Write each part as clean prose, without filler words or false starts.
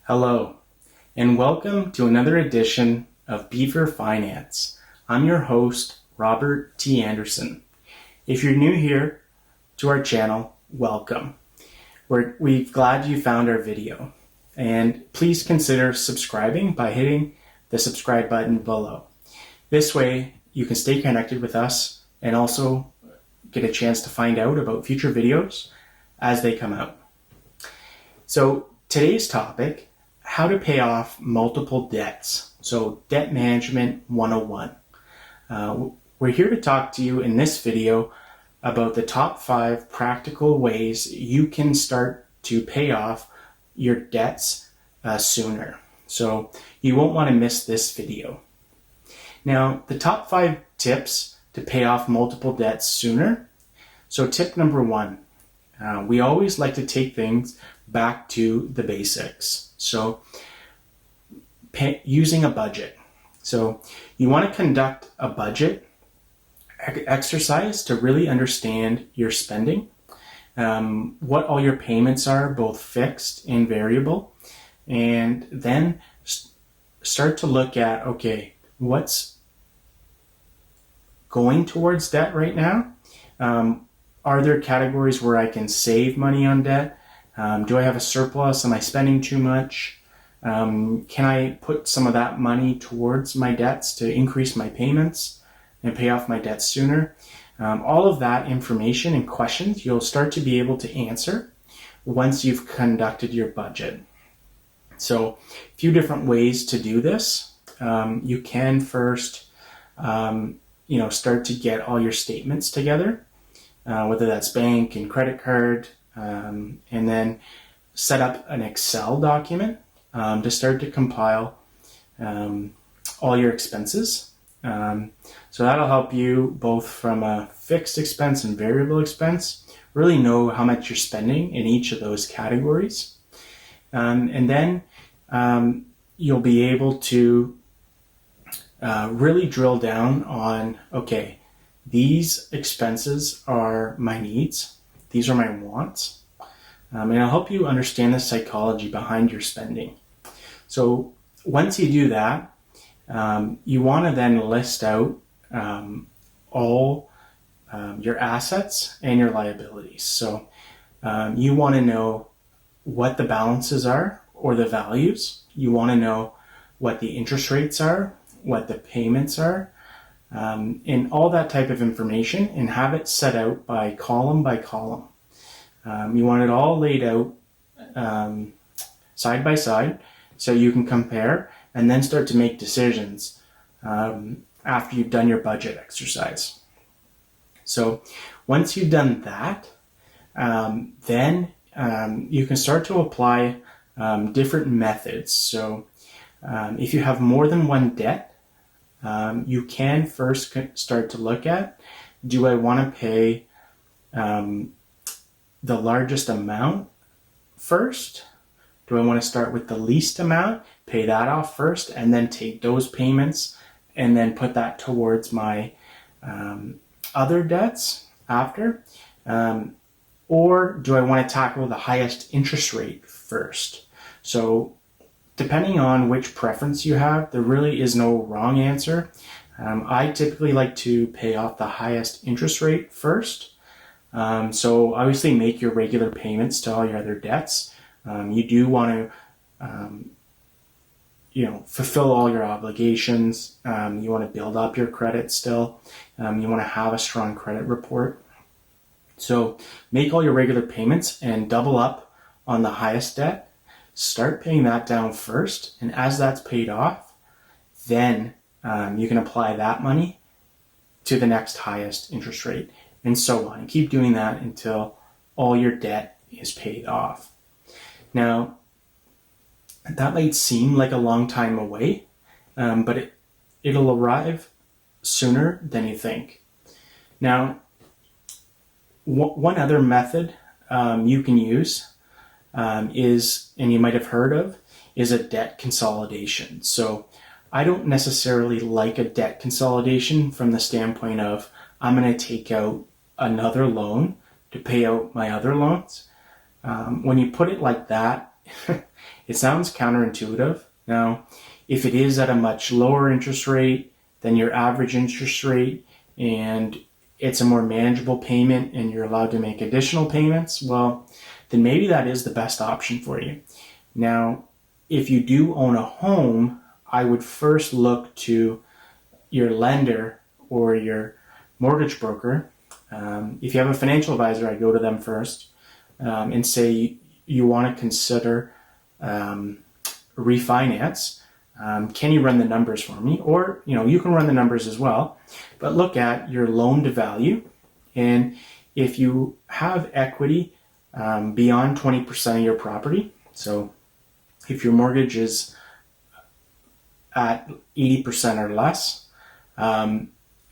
Hello, and welcome to another edition of BeaverFinance. I'm your host, Robert T. Anderson. If you're new here to our channel, welcome. We're glad you found our video, and please consider subscribing by hitting the subscribe button below. This way, you can stay connected with us and also get a chance to find out about future videos as they come out. So today's topic, how to pay off multiple debts. So Debt Management 101. We're here to talk to you in this video about the top 5 practical ways you can start to pay off your debts sooner. So you won't want to miss this video. Now, the top 5 tips to pay off multiple debts sooner. So tip number 1, we always like to take things back to the basics. So using a budget. So you want to conduct a budget exercise to really understand your spending, what all your payments are, both fixed and variable, and then start to look at, okay, what's going towards debt right now? Are there categories where I can save money on debt? Do I have a surplus? Am I spending too much? Can I put some of that money towards my debts to increase my payments and pay off my debts sooner? All of that information and questions you'll start to be able to answer once you've conducted your budget. So a few different ways to do this. You can first start to get all your statements together, whether that's bank and credit card, and then set up an Excel document to start to compile all your expenses. So that'll help you both from a fixed expense and variable expense, really know how much you're spending in each of those categories. And then you'll be able to really drill down on, okay, these expenses are my needs, these are my wants, and it'll help you understand the psychology behind your spending. So once you do that, you want to then list out all your assets and your liabilities. So you want to know what the balances are or the values. You want to know what the interest rates are, what the payments are, and all that type of information, and have it set out by column. You want it all laid out side by side so you can compare and then start to make decisions after you've done your budget exercise. So once you've done that, then you can start to apply different methods. So if you have more than one debt, you can first start to look at, do I want to pay the largest amount first? Do I want to start with the least amount, pay that off first, and then take those payments and then put that towards my other debts after? Or do I want to tackle the highest interest rate first? So depending on which preference you have, there really is no wrong answer. I typically like to pay off the highest interest rate first. So obviously make your regular payments to all your other debts. You do want to fulfill all your obligations. You want to build up your credit still. You want to have a strong credit report. So make all your regular payments and double up on the highest debt. Start paying that down first, and as that's paid off, then you can apply that money to the next highest interest rate, and so on. And keep doing that until all your debt is paid off. Now, that might seem like a long time away, but it'll arrive sooner than you think. Now, one other method you can use is, and you might have heard of, is a debt consolidation. So I don't necessarily like a debt consolidation from the standpoint of I'm going to take out another loan to pay out my other loans. When you put it like that, it sounds counterintuitive. Now, if it is at a much lower interest rate than your average interest rate, and it's a more manageable payment and you're allowed to make additional payments, well, then maybe that is the best option for you. Now, if you do own a home, I would first look to your lender or your mortgage broker. If you have a financial advisor, I go to them first and say you want to consider refinance. Can you run the numbers for me? Or, you can run the numbers as well, but look at your loan to value. And if you have equity beyond 20% of your property, so if your mortgage is at 80% or less,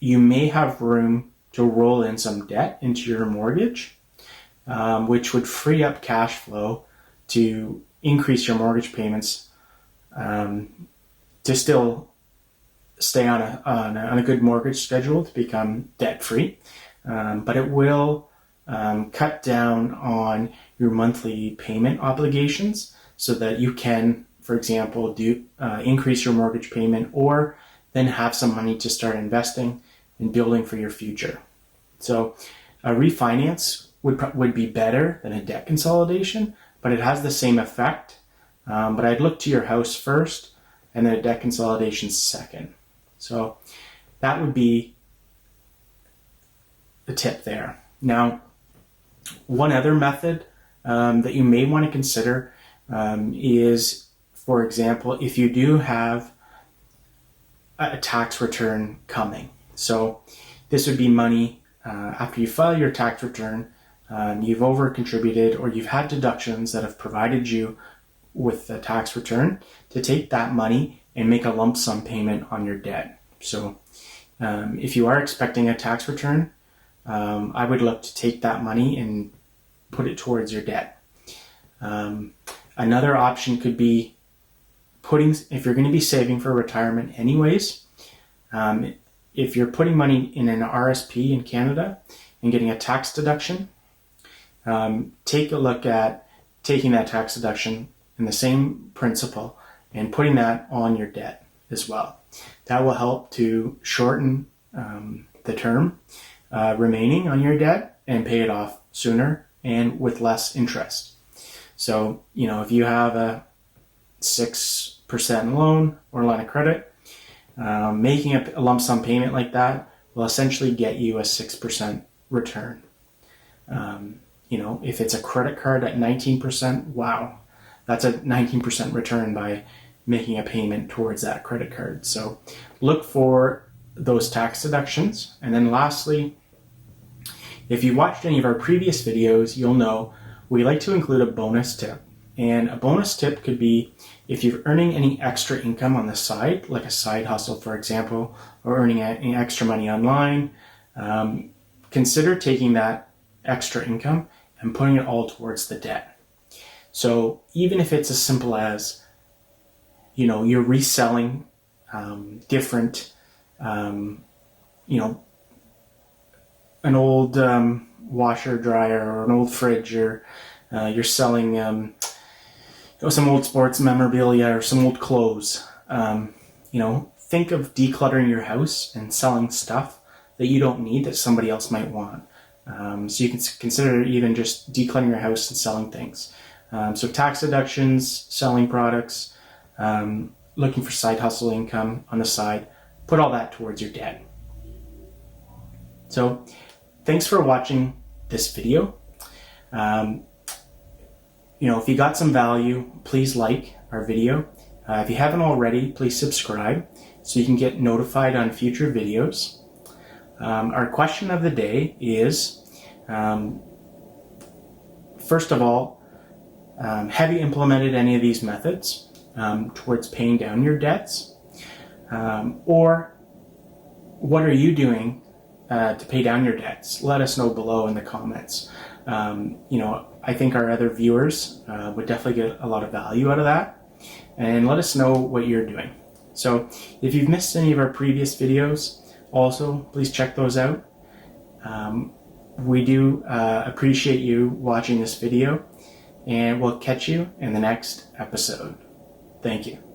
you may have room to roll in some debt into your mortgage, which would free up cash flow to increase your mortgage payments, to still stay on a good mortgage schedule to become debt free, but it will cut down on your monthly payment obligations so that you can, for example, increase your mortgage payment, or then have some money to start investing and building for your future. So a refinance would be better than a debt consolidation, but it has the same effect. But I'd look to your house first, and then a debt consolidation second. So that would be the tip there. Now, one other method that you may want to consider is, for example, if you do have a tax return coming. So this would be money after you file your tax return, you've over contributed, or you've had deductions that have provided you with the tax return, to take that money and make a lump sum payment on your debt. So if you are expecting a tax return, I would look to take that money and put it towards your debt. Another option could be if you're going to be saving for retirement anyways, if you're putting money in an RSP in Canada and getting a tax deduction, take a look at taking that tax deduction in the same principle and putting that on your debt as well. That will help to shorten the term remaining on your debt and pay it off sooner and with less interest. So, if you have a 6% loan or line of credit, making a lump sum payment like that will essentially get you a 6% return. If it's a credit card at 19%, wow, that's a 19% return by making a payment towards that credit card. So look for those tax deductions. And then lastly, if you watched any of our previous videos, you'll know we like to include a bonus tip. And a bonus tip could be if you're earning any extra income on the side, like a side hustle, for example, or earning any extra money online, consider taking that extra income and putting it all towards the debt. So even if it's as simple as, you're reselling different, an old washer, dryer, or an old fridge, or you're selling some old sports memorabilia or some old clothes. Think of decluttering your house and selling stuff that you don't need that somebody else might want. So you can consider even just decluttering your house and selling things. So tax deductions, selling products, looking for side hustle income on the side, put all that towards your debt. So thanks for watching this video. If you got some value, please like our video. If you haven't already, please subscribe so you can get notified on future videos. Our question of the day is, first of all, have you implemented any of these methods towards paying down your debts? Or what are you doing to pay down your debts? Let us know below in the comments. I think our other viewers would definitely get a lot of value out of that. And let us know what you're doing. So if you've missed any of our previous videos, also please check those out. We do appreciate you watching this video. and we'll catch you in the next episode. Thank you.